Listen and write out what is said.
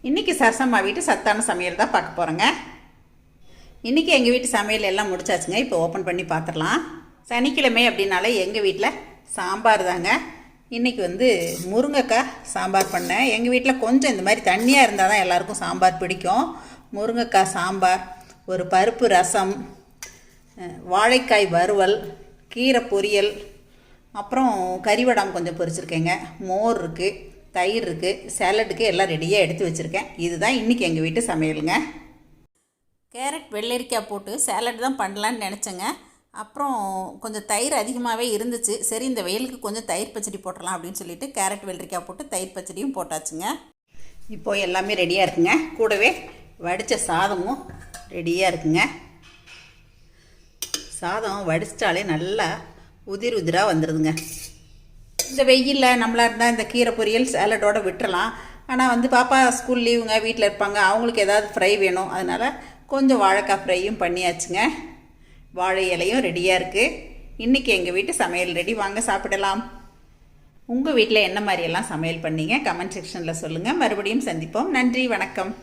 இன்றைக்கி சரசம்மா வீட்டு சத்தான சமையல் தான் பார்க்க போகிறோங்க. இன்றைக்கி எங்கள் வீட்டு சமையல் எல்லாம் முடிச்சாச்சுங்க. இப்போ ஓப்பன் பண்ணி பார்த்துடலாம். சனிக்கிழமை அப்படின்னாலே எங்கள் வீட்டில் சாம்பார் தாங்க. இன்றைக்கி முருங்கைக்காய் சாம்பார் பண்ணேன். எங்கள் வீட்டில் கொஞ்சம் இந்த மாதிரி தண்ணியாக இருந்தால் தான் எல்லாேருக்கும் சாம்பார் பிடிக்கும். முருங்கைக்காய் சாம்பார், ஒரு பருப்பு ரசம், வாழைக்காய் வறுவல், கீரை பொரியல், அப்புறம் கறிவடாம் கொஞ்சம் பொரிச்சிருக்கேங்க. மோர் இருக்குது, தயிர் இருக்குது, சேலட்டுக்கு எல்லாம் ரெடியாக எடுத்து வச்சுருக்கேன். இதுதான் இன்றைக்கி எங்கள் வீட்டு சமையலுங்க. கேரட் வெள்ளரிக்காய் போட்டு சேலட் தான் பண்ணலான்னு நினச்சேங்க. அப்புறம் கொஞ்சம் தயிர் அதிகமாகவே இருந்துச்சு. சரி, இந்த வெயிலுக்கு கொஞ்சம் தயிர் பச்சடி போட்டுடலாம் அப்படின்னு சொல்லிட்டு கேரட் வெள்ளரிக்காய் போட்டு தயிர் பச்சடியும் போட்டாச்சுங்க. இப்போது எல்லாமே ரெடியாக இருக்குங்க. கூடவே வடித்த சாதமும் ரெடியாக இருக்குங்க. சாதம் வடிச்சிட்டாலே நல்லா உதிர் உதிராக வந்துடுதுங்க. இந்த வெயிலில் நம்மளாக இருந்தால் இந்த கீரை பொரியல் சேலட்டோடு விட்டுறலாம். ஆனால் பாப்பா ஸ்கூல் லீவுங்க, வீட்டில் இருப்பாங்க, அவங்களுக்கு ஏதாவது ஃப்ரை வேணும். அதனால் கொஞ்சம் வாழைக்காய் ஃப்ரையும் பண்ணியாச்சுங்க. வாழை இலையும் ரெடியாக இருக்குது. இன்றைக்கி எங்கள் வீட்டு சமையல் ரெடி. வாங்க சாப்பிடலாம். உங்கள் வீட்டில் என்ன மாதிரியெல்லாம் சமையல் பண்ணீங்க கமெண்ட் செக்ஷனில் சொல்லுங்கள். மறுபடியும் சந்திப்போம். நன்றி, வணக்கம்.